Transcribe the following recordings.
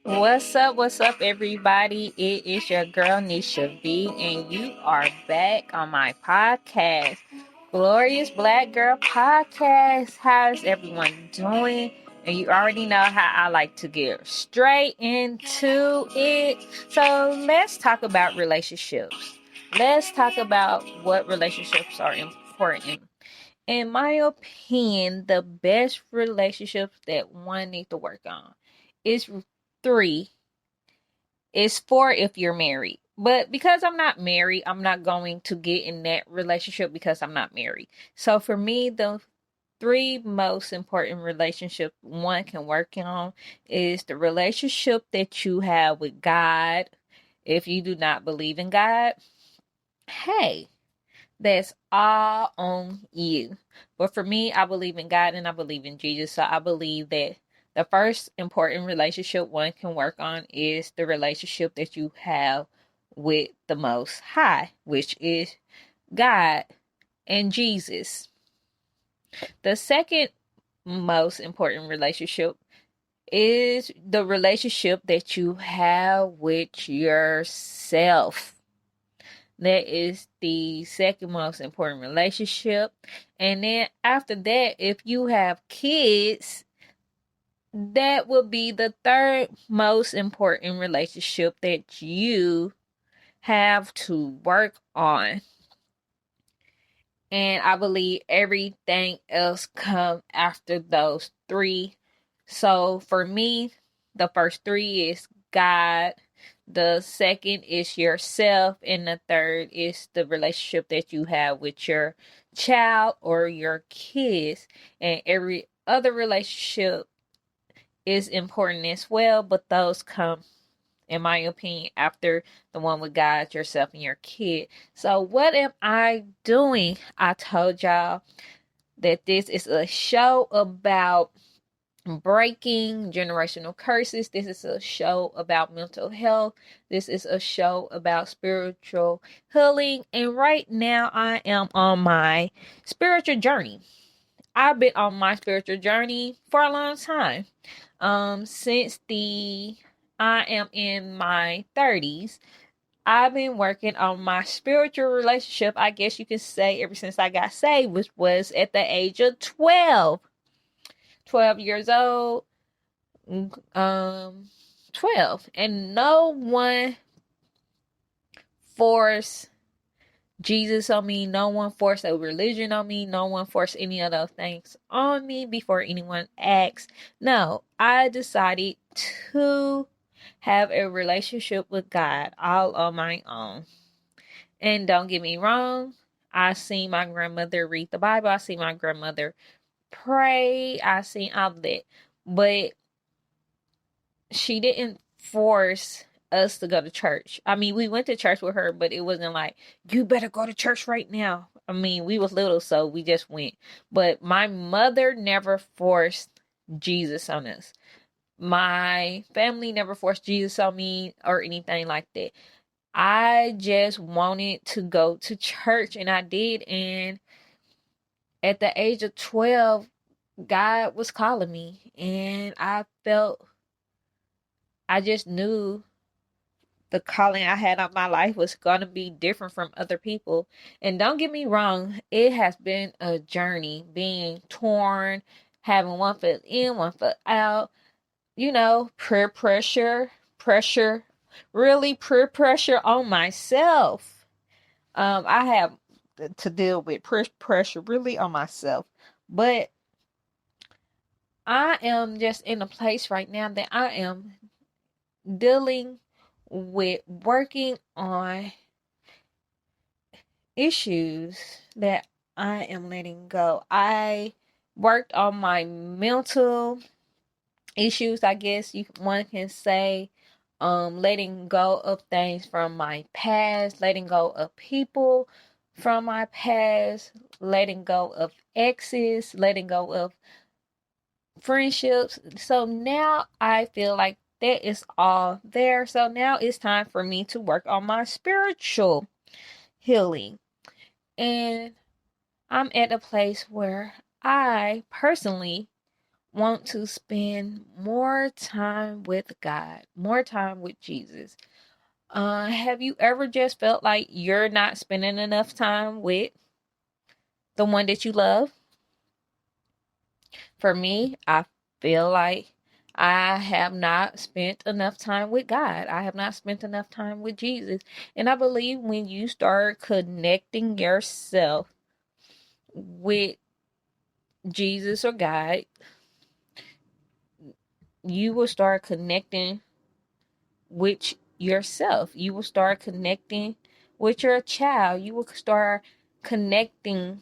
What's up, everybody? It is your girl, Nisha V, and you are back on my podcast, Glorious Black Girl Podcast. How's everyone doing? And you already know how I like to get straight into it. So let's talk about relationships. Let's talk about what relationships are important. In my opinion, the best relationships that one needs to work on is three. Is four if you're married. But because I'm not married, I'm not going to get in that relationship because I'm not married. So for me, the three most important relationships one can work on is the relationship that you have with God. If you do not believe in God, hey, that's all on you. But for me, I believe in God and I believe in Jesus. So I believe that the first important relationship one can work on is the relationship that you have with the Most High, which is God and Jesus. The second most important relationship is the relationship that you have with yourself. That is the second most important relationship. And then after that, if you have kids, that will be the third most important relationship that you have to work on. And I believe everything else comes after those three. So for me, the first three is God, the second is yourself, and the third is the relationship that you have with your child or your kids. And every other relationship is important as well, but those come, in my opinion, after the one with God, yourself, and your kid. So what am I doing? I told y'all that this is a show about breaking generational curses. This is a show about mental health. This is a show about spiritual healing. And right now I am on my spiritual journey. I've been on my spiritual journey for a long time. Since I am in my 30s, I've been working on my spiritual relationship, I guess you can say, ever since I got saved, which was at the age of 12. 12 years old. 12. And no one forced Jesus on me. No one forced a religion on me. No one forced any of those things on me before anyone asked. No, I decided to have a relationship with God all on my own. And don't get me wrong, I seen my grandmother read the Bible. I seen my grandmother pray. I seen all of that. But she didn't force us to go to church. I mean, we went to church with her, but it wasn't like, you better go to church right now. I mean, we was little, so we just went. But my mother never forced Jesus on us. My family never forced Jesus on me or anything like that. I just wanted to go to church, and I did. And at the age of 12, God was calling me, and I just knew the calling I had on my life was going to be different from other people. And don't get me wrong, it has been a journey, being torn, having one foot in, one foot out, peer pressure, really peer pressure on myself. I have to deal with peer pressure really on myself. But I am just in a place right now that I am dealing with working on issues that I am letting go. I worked on my mental issues, I guess one can say, letting go of things from my past, letting go of people from my past, letting go of exes, letting go of friendships. So now I feel like that is all there. So now it's time for me to work on my spiritual healing. And I'm at a place where I personally want to spend more time with God, more time with Jesus. Have you ever just felt like you're not spending enough time with the one that you love? For me, I feel like I have not spent enough time with God. I have not spent enough time with Jesus. And I believe when you start connecting yourself with Jesus or God, you will start connecting with yourself. You will start connecting with your child. You will start connecting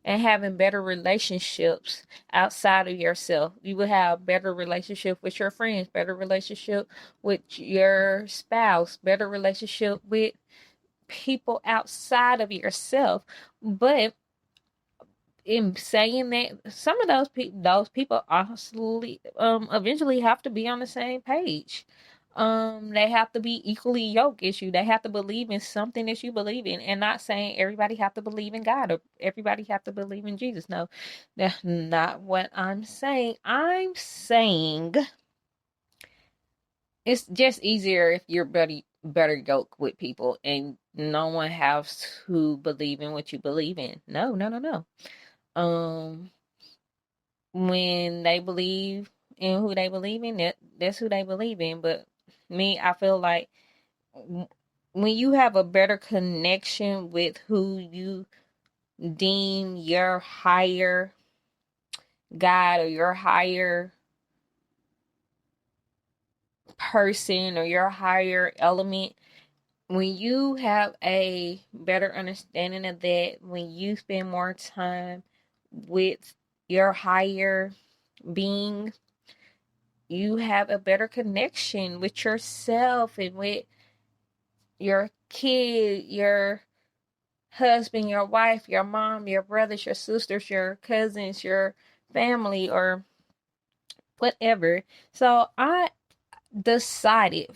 and having better relationships outside of yourself. You will have better relationship with your friends, better relationship with your spouse, better relationship with people outside of yourself. But in saying that, some of those people honestly eventually have to be on the same page. They have to be equally yoked issue. They have to believe in something that you believe in, and not saying everybody have to believe in God or everybody have to believe in Jesus. No, that's not what I'm saying. I'm saying it's just easier if you're better yoked with people and no one has to believe in what you believe in. No, no, no, no. um when they believe in who they believe in, that's who they believe in. But me, I feel like when you have a better connection with who you deem your higher God or your higher person or your higher element, when you have a better understanding of that, when you spend more time with your higher being, you have a better connection with yourself and with your kid, your husband, your wife, your mom, your brothers, your sisters, your cousins, your family, or whatever. So I decided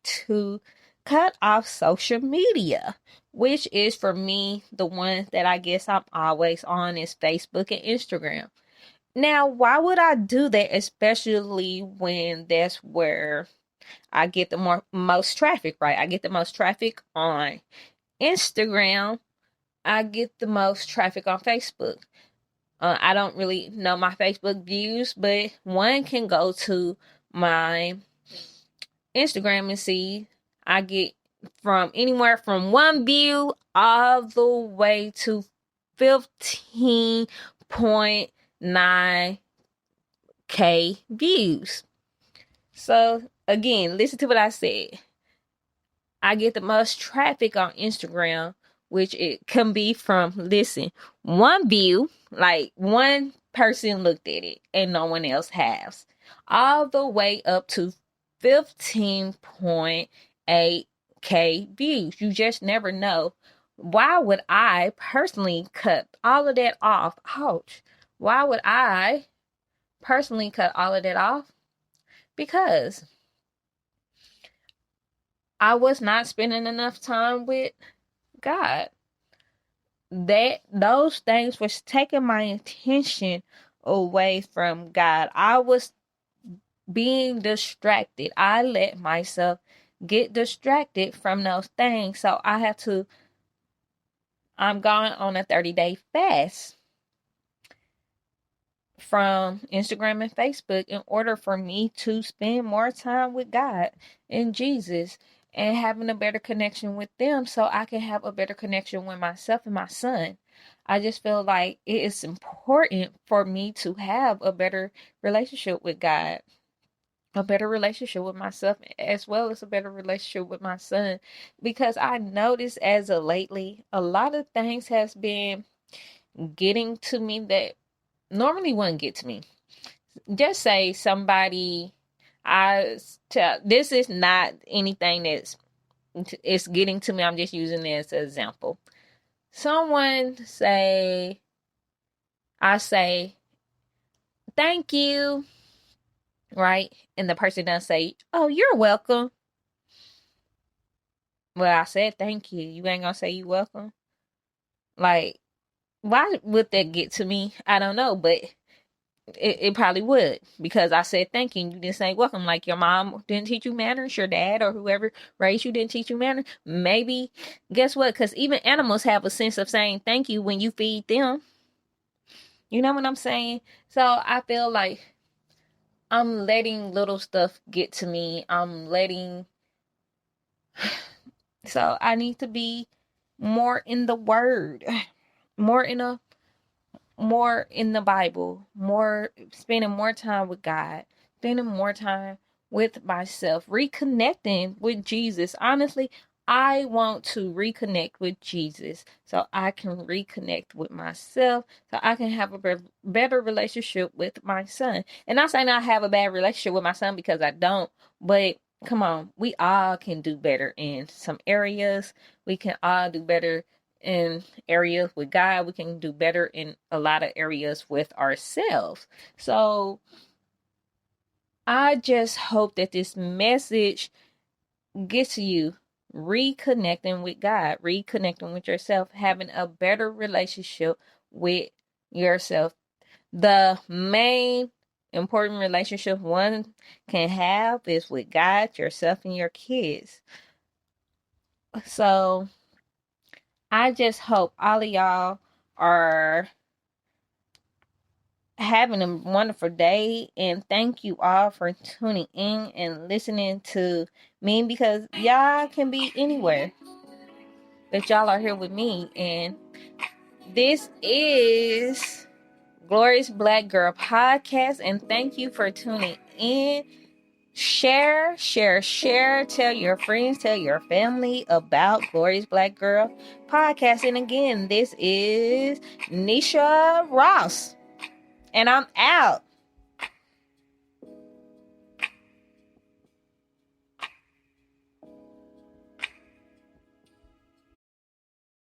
to cut off social media, which is for me the one that I guess I'm always on is Facebook and Instagram. Now, why would I do that, especially when that's where I get the most traffic, right? I get the most traffic on Instagram. I get the most traffic on Facebook. I don't really know my Facebook views, but one can go to my Instagram and see I get from anywhere from one view all the way to 15.9K views. So again, listen to what I said. I get the most traffic on Instagram, which it can be from, listen, one view, like one person looked at it and no one else has, all the way up to 15.8K views. You just never know. Why would I personally cut all of that off? Ouch. Why would I personally cut all of that off? Because I was not spending enough time with God. Those things was taking my attention away from God. I was being distracted. I let myself get distracted from those things. So I'm going on a 30-day fast from Instagram and Facebook in order for me to spend more time with God and Jesus and having a better connection with them so I can have a better connection with myself and my son. I just feel like it is important for me to have a better relationship with God, a better relationship with myself, as well as a better relationship with my son, because I noticed as of lately, a lot of things has been getting to me that normally wouldn't get to me. Just say somebody, this is not anything that's it's getting to me. I'm just using this as an example. Someone say, I say, thank you, right? And the person doesn't say, oh, you're welcome. Well, I said thank you. You ain't gonna say you welcome. Like, why would that get to me? I don't know, but it probably would, because I said thank you and you didn't say welcome. Like, your mom didn't teach you manners, your dad or whoever raised you didn't teach you manners. Maybe, guess what? Because even animals have a sense of saying thank you when you feed them. You know what I'm saying? So I feel like I'm letting little stuff get to me. So I need to be more in the word, more in a more in the Bible, more spending more time with God, spending more time with myself, reconnecting with Jesus. Honestly, I want to reconnect with Jesus so I can reconnect with myself, so I can have a better relationship with my son. And not saying I have a bad relationship with my son, because I don't, but come on, we all can do better in some areas. We can all do better in areas with God. We can do better in a lot of areas with ourselves. So I just hope that this message gets to you, reconnecting with God, reconnecting with yourself, having a better relationship with yourself. The main important relationship one can have is with God, yourself, and your kids. So I just hope all of y'all are having a wonderful day, and thank you all for tuning in and listening to me, because y'all can be anywhere, but y'all are here with me. And this is Glorious Black Girl Podcast, and thank you for tuning in. Share, tell your friends, tell your family about Glorious Black Girl Podcast. And again, this is Nisha Ross, and I'm out.